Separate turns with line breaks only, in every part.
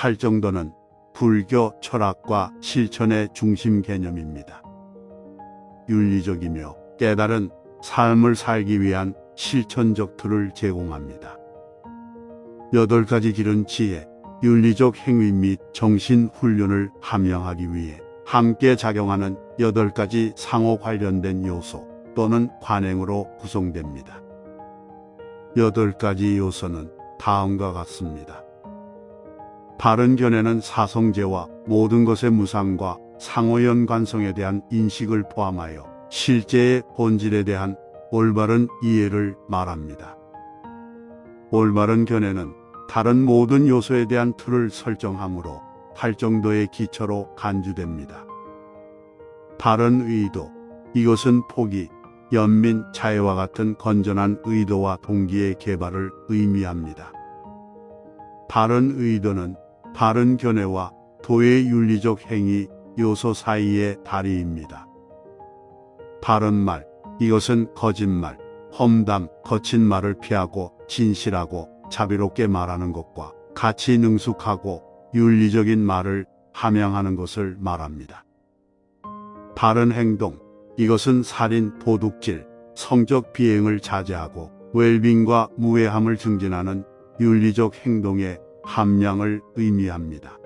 팔정도는 불교 철학과 실천의 중심 개념입니다. 윤리적이며 깨달은 삶을 살기 위한 실천적 툴을 제공합니다. 8가지 길은 지혜, 윤리적 행위 및 정신 훈련을 함양하기 위해 함께 작용하는 8가지 상호 관련된 요소 또는 관행으로 구성됩니다. 8가지 요소는 다음과 같습니다. 바른 견해는 사성제와 모든 것의 무상과 상호연관성에 대한 인식을 포함하여 실제의 본질에 대한 올바른 이해를 말합니다. 올바른 견해는 다른 모든 요소에 대한 틀을 설정하므로 팔정도의 기초로 간주됩니다. 바른 의도, 이것은 포기, 연민, 자애와 같은 건전한 의도와 동기의 개발을 의미합니다. 바른 의도는 바른 견해와 도의 윤리적 행위 요소 사이의 다리입니다. 바른 말, 이것은 거짓말, 험담, 거친 말을 피하고 진실하고 자비롭게 말하는 것과 같이 능숙하고 윤리적인 말을 함양하는 것을 말합니다. 바른 행동, 이것은 살인, 도둑질, 성적 비행을 자제하고 웰빙과 무해함을 증진하는 윤리적 행동의 함량을 의미합니다.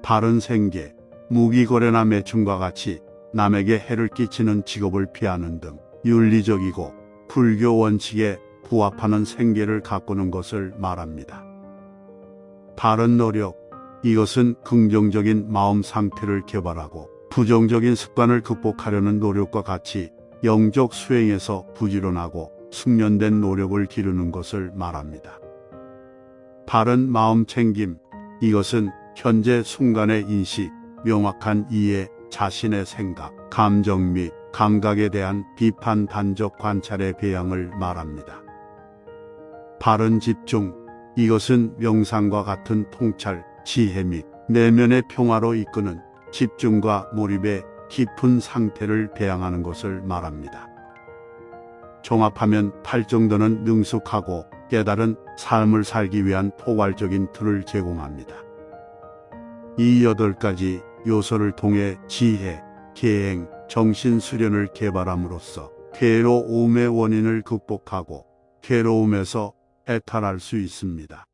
바른 생계, 무기거래나 매춘과 같이 남에게 해를 끼치는 직업을 피하는 등 윤리적이고 불교 원칙에 부합하는 생계를 가꾸는 것을 말합니다. 바른 노력, 이것은 긍정적인 마음 상태를 개발하고 부정적인 습관을 극복하려는 노력과 같이 영적 수행에서 부지런하고 숙련된 노력을 기르는 것을 말합니다. 바른 마음 챙김, 이것은 현재 순간의 인식, 명확한 이해, 자신의 생각, 감정 및 감각에 대한 비판 단적 관찰의 배양을 말합니다. 바른 집중, 이것은 명상과 같은 통찰, 지혜 및 내면의 평화로 이끄는 집중과 몰입의 깊은 상태를 배양하는 것을 말합니다. 종합하면 팔정도는 능숙하고 깨달은 삶을 살기 위한 포괄적인 틀을 제공합니다. 이 8가지 요소를 통해 지혜, 계행, 정신 수련을 개발함으로써 괴로움의 원인을 극복하고 괴로움에서 해탈할 수 있습니다.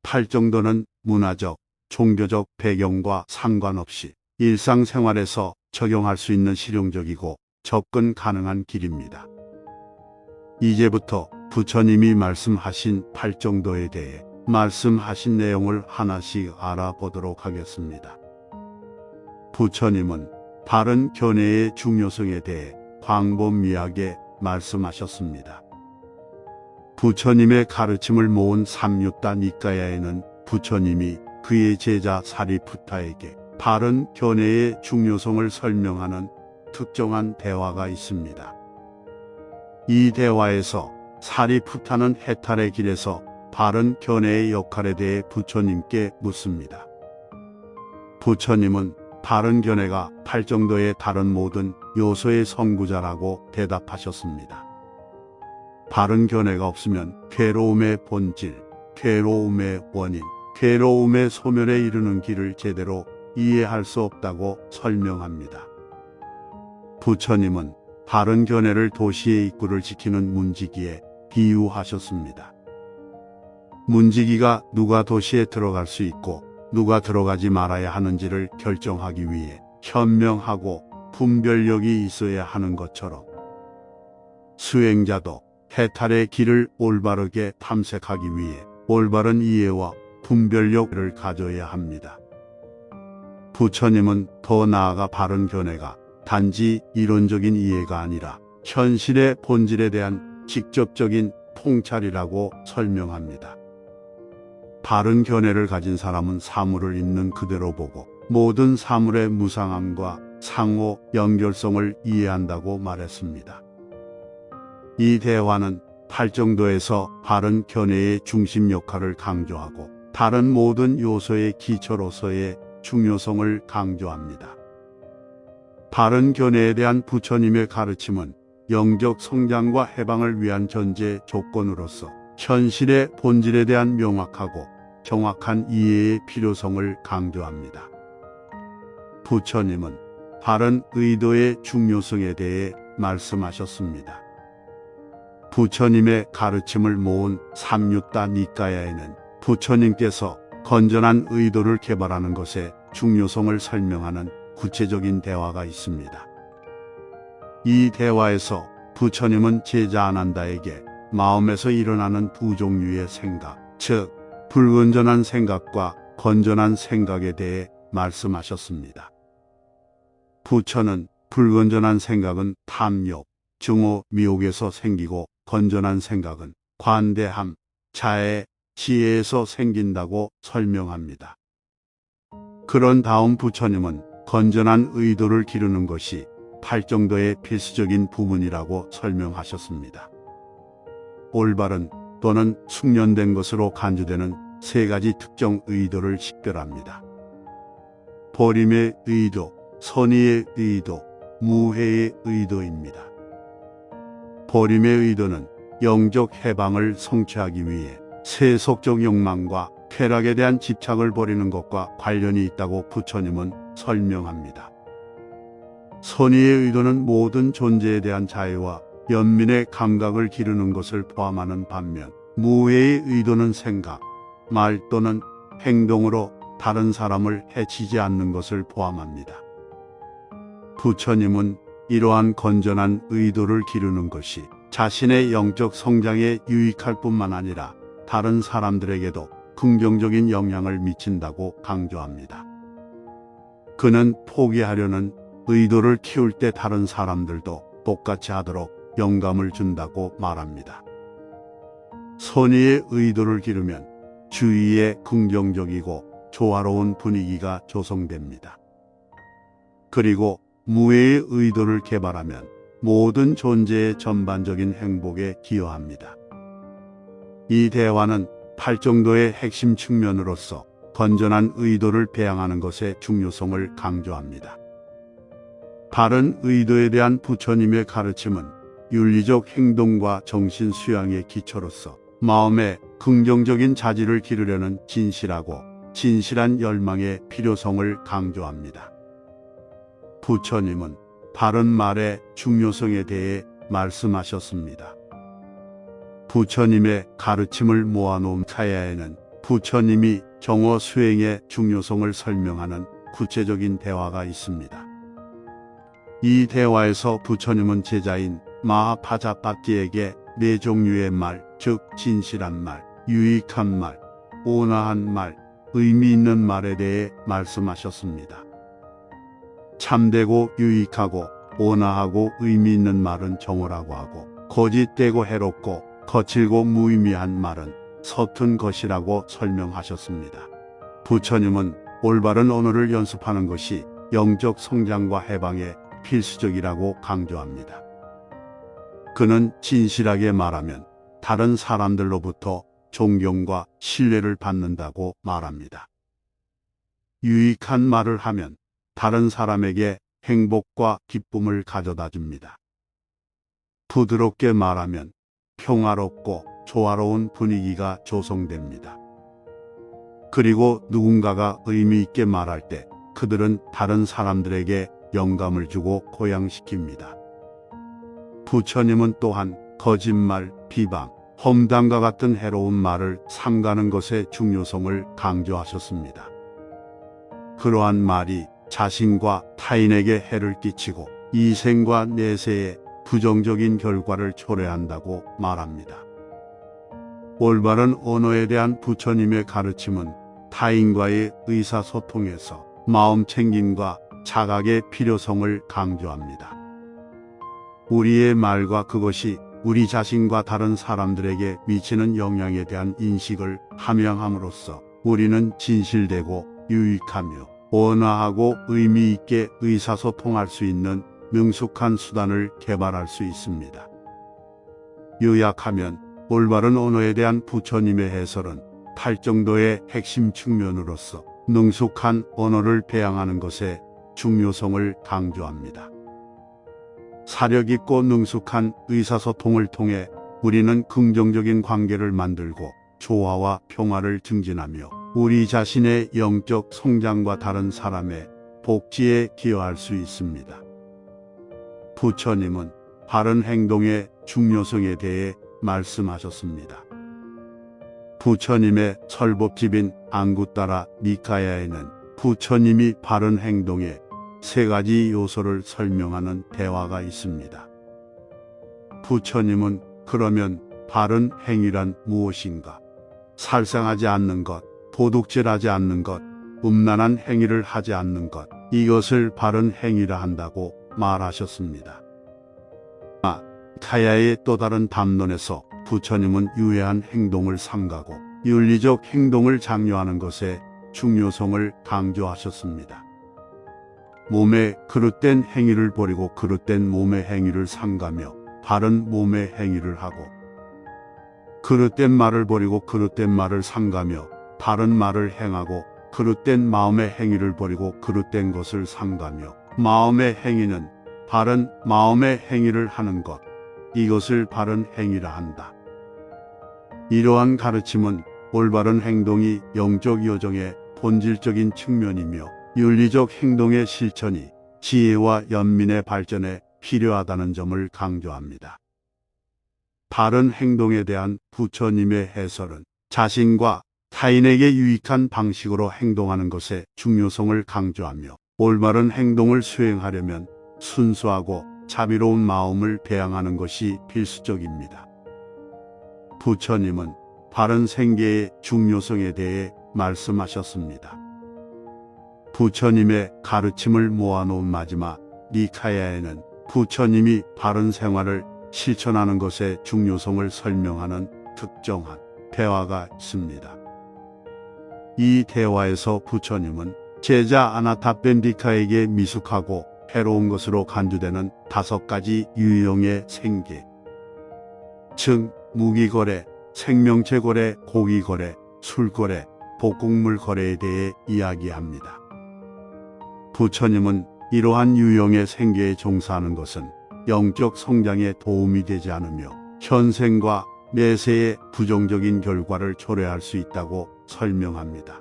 팔정도는 문화적, 종교적 배경과 상관없이 일상생활에서 적용할 수 있는 실용적이고 접근 가능한 길입니다. 이제부터 부처님이 말씀하신 팔정도에 대해 말씀하신 내용을 하나씩 알아보도록 하겠습니다. 부처님은 바른 견해의 중요성에 대해 광범위하게 말씀하셨습니다. 부처님의 가르침을 모은 삼류타 니까야에는 부처님이 그의 제자 사리푸타에게 바른 견해의 중요성을 설명하는 특정한 대화가 있습니다. 이 대화에서 사리푸타는 해탈의 길에서 바른 견해의 역할에 대해 부처님께 묻습니다. 부처님은 바른 견해가 팔정도의 다른 모든 요소의 선구자라고 대답하셨습니다. 바른 견해가 없으면 괴로움의 본질, 괴로움의 원인, 괴로움의 소멸에 이르는 길을 제대로 이해할 수 없다고 설명합니다. 부처님은 바른 견해를 도시의 입구를 지키는 문지기에 비유하셨습니다. 문지기가 누가 도시에 들어갈 수 있고 누가 들어가지 말아야 하는지를 결정하기 위해 현명하고 분별력이 있어야 하는 것처럼 수행자도 해탈의 길을 올바르게 탐색하기 위해 올바른 이해와 분별력을 가져야 합니다. 부처님은 더 나아가 바른 견해가 단지 이론적인 이해가 아니라 현실의 본질에 대한 직접적인 통찰이라고 설명합니다. 바른 견해를 가진 사람은 사물을 있는 그대로 보고 모든 사물의 무상함과 상호 연결성을 이해한다고 말했습니다. 이 대화는 팔정도에서 바른 견해의 중심 역할을 강조하고 다른 모든 요소의 기초로서의 중요성을 강조합니다. 바른 견해에 대한 부처님의 가르침은 영적 성장과 해방을 위한 전제 조건으로서 현실의 본질에 대한 명확하고 정확한 이해의 필요성을 강조합니다. 부처님은 바른 의도의 중요성에 대해 말씀하셨습니다. 부처님의 가르침을 모은 삼유타 니까야에는 부처님께서 건전한 의도를 개발하는 것의 중요성을 설명하는 구체적인 대화가 있습니다. 이 대화에서 부처님은 제자 아난다에게 마음에서 일어나는 두 종류의 생각, 즉 불건전한 생각과 건전한 생각에 대해 말씀하셨습니다. 부처는 불건전한 생각은 탐욕, 증오, 미혹에서 생기고 건전한 생각은 관대함, 자애, 지혜에서 생긴다고 설명합니다. 그런 다음 부처님은 건전한 의도를 기르는 것이 팔정도의 필수적인 부분이라고 설명하셨습니다. 올바른 또는 숙련된 것으로 간주되는 세 가지 특정 의도를 식별합니다. 보림의 의도, 선의의 의도, 무해의 의도입니다. 보림의 의도는 영적 해방을 성취하기 위해 세속적 욕망과 쾌락에 대한 집착을 버리는 것과 관련이 있다고 부처님은 설명합니다. 선의의 의도는 모든 존재에 대한 자유와 연민의 감각을 기르는 것을 포함하는 반면, 무해의 의도는 생각, 말 또는 행동으로 다른 사람을 해치지 않는 것을 포함합니다. 부처님은 이러한 건전한 의도를 기르는 것이 자신의 영적 성장에 유익할 뿐만 아니라 다른 사람들에게도 긍정적인 영향을 미친다고 강조합니다. 그는 포기하려는 의도를 키울 때 다른 사람들도 똑같이 하도록 영감을 준다고 말합니다. 선의의 의도를 기르면 주위에 긍정적이고 조화로운 분위기가 조성됩니다. 그리고 무해의 의도를 개발하면 모든 존재의 전반적인 행복에 기여합니다. 이 대화는 팔정도의 핵심 측면으로서 건전한 의도를 배양하는 것의 중요성을 강조합니다. 바른 의도에 대한 부처님의 가르침은 윤리적 행동과 정신 수양의 기초로서 마음에 긍정적인 자질을 기르려는 진실하고 진실한 열망의 필요성을 강조합니다. 부처님은 바른 말의 중요성에 대해 말씀하셨습니다. 부처님의 가르침을 모아놓은 차야에는 부처님이 정어 수행의 중요성을 설명하는 구체적인 대화가 있습니다. 이 대화에서 부처님은 제자인 마하파자파티에게 네 종류의 말, 즉 진실한 말, 유익한 말, 온화한 말, 의미 있는 말에 대해 말씀하셨습니다. 참되고 유익하고 온화하고 의미 있는 말은 정오라고 하고, 거짓되고 해롭고 거칠고 무의미한 말은 서툰 것이라고 설명하셨습니다. 부처님은 올바른 언어를 연습하는 것이 영적 성장과 해방에 필수적이라고 강조합니다. 그는 진실하게 말하면 다른 사람들로부터 존경과 신뢰를 받는다고 말합니다. 유익한 말을 하면 다른 사람에게 행복과 기쁨을 가져다 줍니다. 부드럽게 말하면 평화롭고 조화로운 분위기가 조성됩니다. 그리고 누군가가 의미 있게 말할 때 그들은 다른 사람들에게 영감을 주고 고양시킵니다. 부처님은 또한 거짓말, 비방, 험담과 같은 해로운 말을 삼가는 것의 중요성을 강조하셨습니다. 그러한 말이 자신과 타인에게 해를 끼치고 이생과 내세에 부정적인 결과를 초래한다고 말합니다. 올바른 언어에 대한 부처님의 가르침은 타인과의 의사소통에서 마음 챙김과 자각의 필요성을 강조합니다. 우리의 말과 그것이 우리 자신과 다른 사람들에게 미치는 영향에 대한 인식을 함양함으로써 우리는 진실되고 유익하며 온화하고 의미 있게 의사소통할 수 있는 능숙한 수단을 개발할 수 있습니다. 요약하면 올바른 언어에 대한 부처님의 해설은 팔정도의 핵심 측면으로서 능숙한 언어를 배양하는 것의 중요성을 강조합니다. 사력 있고 능숙한 의사소통을 통해 우리는 긍정적인 관계를 만들고 조화와 평화를 증진하며 우리 자신의 영적 성장과 다른 사람의 복지에 기여할 수 있습니다. 부처님은 바른 행동의 중요성에 대해 말씀하셨습니다. 부처님의 설법집인 앙구따라 니카야에는 부처님이 바른 행동의 세 가지 요소를 설명하는 대화가 있습니다. 부처님은 그러면 바른 행위란 무엇인가? 살상하지 않는 것, 도둑질하지 않는 것, 음란한 행위를 하지 않는 것, 이것을 바른 행위라 한다고 말하셨습니다. 타야의 또 다른 담론에서 부처님은 유해한 행동을 삼가고 윤리적 행동을 장려하는 것의 중요성을 강조하셨습니다. 몸의 그릇된 행위를 버리고 그릇된 몸의 행위를 삼가며 바른 몸의 행위를 하고, 그릇된 말을 버리고 그릇된 말을 삼가며 바른 말을 행하고, 그릇된 마음의 행위를 버리고 그릇된 것을 삼가며 마음의 행위는 바른 마음의 행위를 하는 것, 이것을 바른 행위라 한다. 이러한 가르침은 올바른 행동이 영적 여정의 본질적인 측면이며 윤리적 행동의 실천이 지혜와 연민의 발전에 필요하다는 점을 강조합니다. 바른 행동에 대한 부처님의 해설은 자신과 타인에게 유익한 방식으로 행동하는 것의 중요성을 강조하며, 올바른 행동을 수행하려면 순수하고 자비로운 마음을 배양하는 것이 필수적입니다. 부처님은 바른 생계의 중요성에 대해 말씀하셨습니다. 부처님의 가르침을 모아놓은 마지막 니카야에는 부처님이 바른 생활을 실천하는 것의 중요성을 설명하는 특정한 대화가 있습니다. 이 대화에서 부처님은 제자 아나타펜디카에게 미숙하고 해로운 것으로 간주되는 5가지 유형의 생계, 즉 무기거래, 생명체거래, 고기거래, 술거래, 복국물 거래에 대해 이야기합니다. 부처님은 이러한 유형의 생계에 종사하는 것은 영적 성장에 도움이 되지 않으며 현생과 내세의 부정적인 결과를 초래할 수 있다고 설명합니다.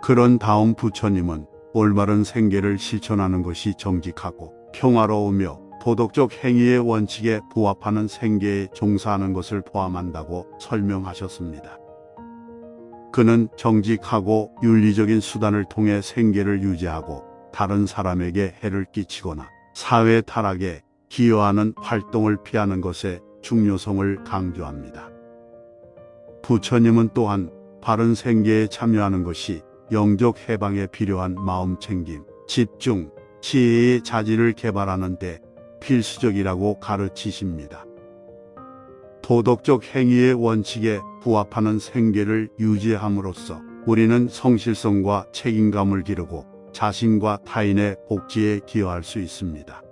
그런 다음 부처님은 올바른 생계를 실천하는 것이 정직하고 평화로우며 도덕적 행위의 원칙에 부합하는 생계에 종사하는 것을 포함한다고 설명하셨습니다. 그는 정직하고 윤리적인 수단을 통해 생계를 유지하고 다른 사람에게 해를 끼치거나 사회 타락에 기여하는 활동을 피하는 것의 중요성을 강조합니다. 부처님은 또한 바른 생계에 참여하는 것이 영적 해방에 필요한 마음챙김, 집중, 지혜의 자질을 개발하는 데 필수적이라고 가르치십니다. 도덕적 행위의 원칙에 부합하는 생계를 유지함으로써 우리는 성실성과 책임감을 기르고 자신과 타인의 복지에 기여할 수 있습니다.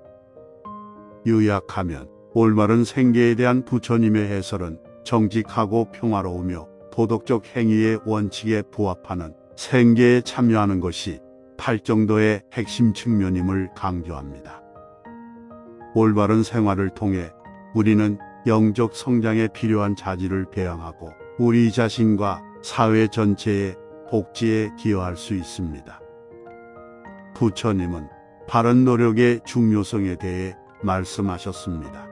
요약하면 올바른 생계에 대한 부처님의 해설은 정직하고 평화로우며 도덕적 행위의 원칙에 부합하는 생계에 참여하는 것이 팔정도의 핵심 측면임을 강조합니다. 올바른 생활을 통해 우리는 영적 성장에 필요한 자질을 배양하고 우리 자신과 사회 전체의 복지에 기여할 수 있습니다. 부처님은 바른 노력의 중요성에 대해 말씀하셨습니다.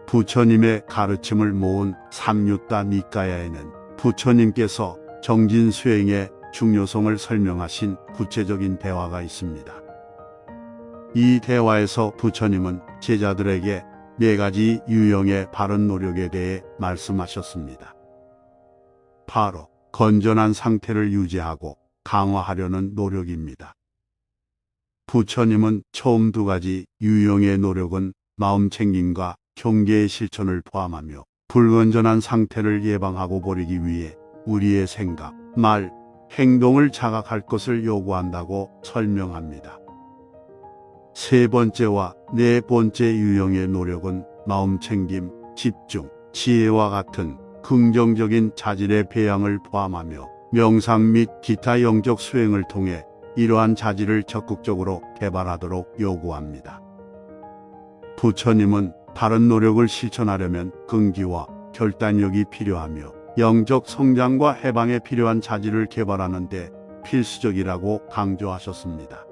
부처님의 가르침을 모은 삼유타 니카야에는 부처님께서 정진 수행의 중요성을 설명하신 구체적인 대화가 있습니다. 이 대화에서 부처님은 제자들에게 4가지 유형의 바른 노력에 대해 말씀하셨습니다. 바로 건전한 상태를 유지하고 강화하려는 노력입니다. 부처님은 처음 2가지 유형의 노력은 마음챙김과 경계의 실천을 포함하며 불건전한 상태를 예방하고 버리기 위해 우리의 생각, 말, 행동을 자각할 것을 요구한다고 설명합니다. 3번째와 4번째 유형의 노력은 마음챙김, 집중, 지혜와 같은 긍정적인 자질의 배양을 포함하며 명상 및 기타 영적 수행을 통해 이러한 자질을 적극적으로 개발하도록 요구합니다. 부처님은 바른 노력을 실천하려면 끈기와 결단력이 필요하며 영적 성장과 해방에 필요한 자질을 개발하는 데 필수적이라고 강조하셨습니다.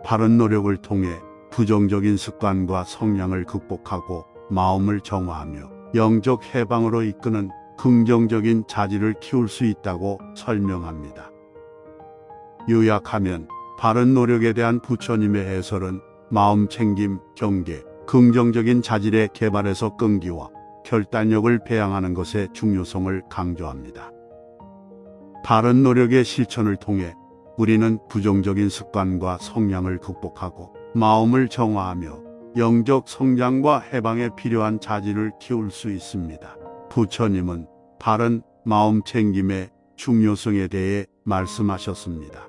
바른 노력을 통해 부정적인 습관과 성향을 극복하고 마음을 정화하며 영적 해방으로 이끄는 긍정적인 자질을 키울 수 있다고 설명합니다. 요약하면 바른 노력에 대한 부처님의 해설은 마음챙김, 경계, 긍정적인 자질의 개발에서 끈기와 결단력을 배양하는 것의 중요성을 강조합니다. 바른 노력의 실천을 통해 우리는 부정적인 습관과 성향을 극복하고 마음을 정화하며 영적 성장과 해방에 필요한 자질을 키울 수 있습니다. 부처님은 바른 마음챙김의 중요성에 대해 말씀하셨습니다.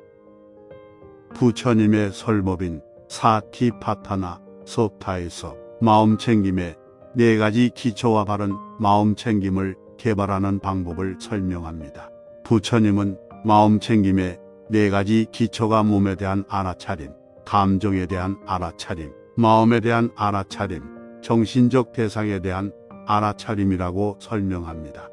부처님의 설법인 사티파타나 소타에서 마음챙김의 4가지 기초와 바른 마음챙김을 개발하는 방법을 설명합니다. 부처님은 마음챙김의 4가지 기초가 몸에 대한 알아차림, 감정에 대한 알아차림, 마음에 대한 알아차림, 정신적 대상에 대한 알아차림이라고 설명합니다.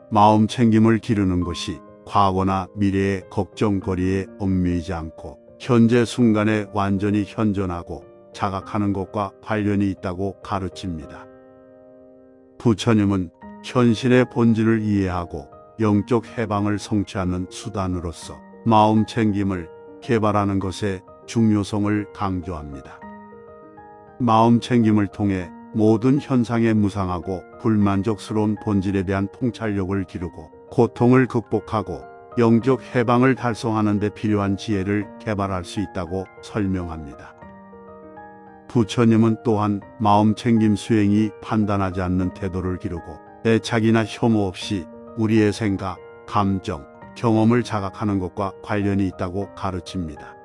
마음챙김을 기르는 것이 과거나 미래의 걱정거리에 얽매이지 않고 현재 순간에 완전히 현존하고 자각하는 것과 관련이 있다고 가르칩니다. 부처님은 현실의 본질을 이해하고 영적 해방을 성취하는 수단으로서 마음챙김을 개발하는 것의 중요성을 강조합니다. 마음챙김을 통해 모든 현상에 무상하고 불만족스러운 본질에 대한 통찰력을 기르고 고통을 극복하고 영적 해방을 달성하는 데 필요한 지혜를 개발할 수 있다고 설명합니다. 부처님은 또한 마음챙김 수행이 판단하지 않는 태도를 기르고 애착이나 혐오 없이 우리의 생각, 감정, 경험을 자각하는 것과 관련이 있다고 가르칩니다.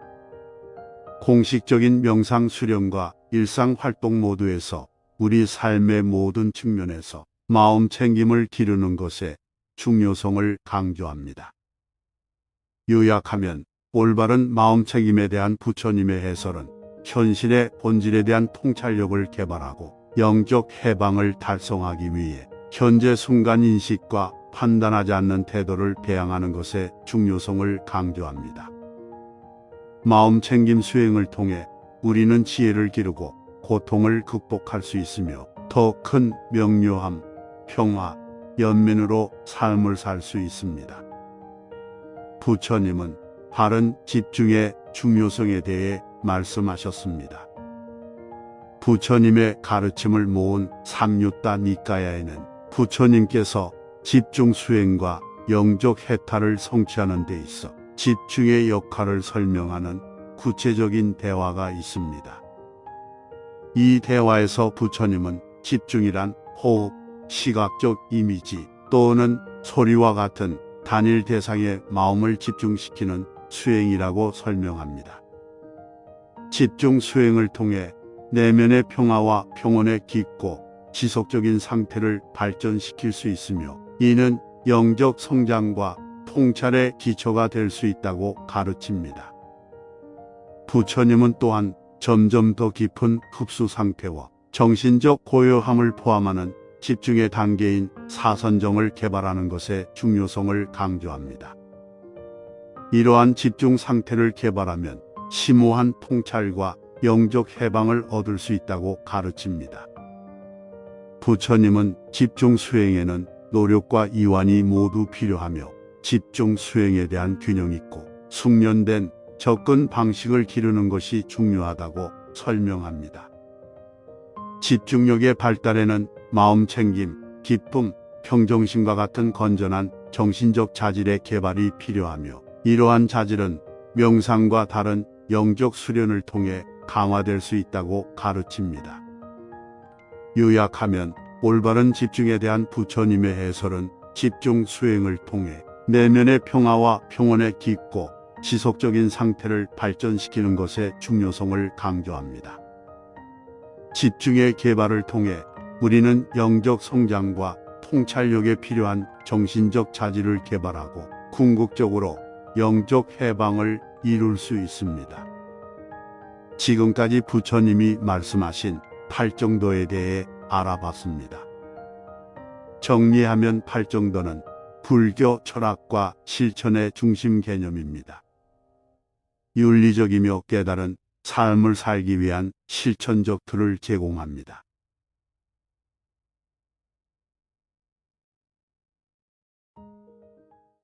공식적인 명상 수련과 일상 활동 모두에서 우리 삶의 모든 측면에서 마음챙김을 기르는 것의 중요성을 강조합니다. 요약하면 올바른 마음챙김에 대한 부처님의 해설은 현실의 본질에 대한 통찰력을 개발하고 영적 해방을 달성하기 위해 현재 순간 인식과 판단하지 않는 태도를 배양하는 것의 중요성을 강조합니다. 마음챙김 수행을 통해 우리는 지혜를 기르고 고통을 극복할 수 있으며 더 큰 명료함, 평화, 연민으로 삶을 살 수 있습니다. 부처님은 바른 집중의 중요성에 대해 말씀하셨습니다. 부처님의 가르침을 모은 삼유타 니까야에는 부처님께서 집중 수행과 영적 해탈을 성취하는 데 있어 집중의 역할을 설명하는 구체적인 대화가 있습니다. 이 대화에서 부처님은 집중이란 호흡, 시각적 이미지 또는 소리와 같은 단일 대상에 마음을 집중시키는 수행이라고 설명합니다. 집중 수행을 통해 내면의 평화와 평온의 깊고 지속적인 상태를 발전시킬 수 있으며 이는 영적 성장과 통찰의 기초가 될 수 있다고 가르칩니다. 부처님은 또한 점점 더 깊은 흡수 상태와 정신적 고요함을 포함하는 집중의 단계인 사선정을 개발하는 것의 중요성을 강조합니다. 이러한 집중 상태를 개발하면 심오한 통찰과 영적 해방을 얻을 수 있다고 가르칩니다. 부처님은 집중 수행에는 노력과 이완이 모두 필요하며 집중 수행에 대한 균형 있고 숙련된 접근 방식을 기르는 것이 중요하다고 설명합니다. 집중력의 발달에는 마음챙김, 기쁨, 평정심과 같은 건전한 정신적 자질의 개발이 필요하며 이러한 자질은 명상과 다른 영적 수련을 통해 강화될 수 있다고 가르칩니다. 요약하면 올바른 집중에 대한 부처님의 해설은 집중 수행을 통해 내면의 평화와 평온의 깊고 지속적인 상태를 발전시키는 것의 중요성을 강조합니다. 집중의 개발을 통해 우리는 영적 성장과 통찰력에 필요한 정신적 자질을 개발하고 궁극적으로 영적 해방을 이룰 수 있습니다. 지금까지 부처님이 말씀하신 8정도에 대해 알아봤습니다. 정리하면 8정도는 불교 철학과 실천의 중심 개념입니다. 윤리적이며 깨달은 삶을 살기 위한 실천적 툴을 제공합니다.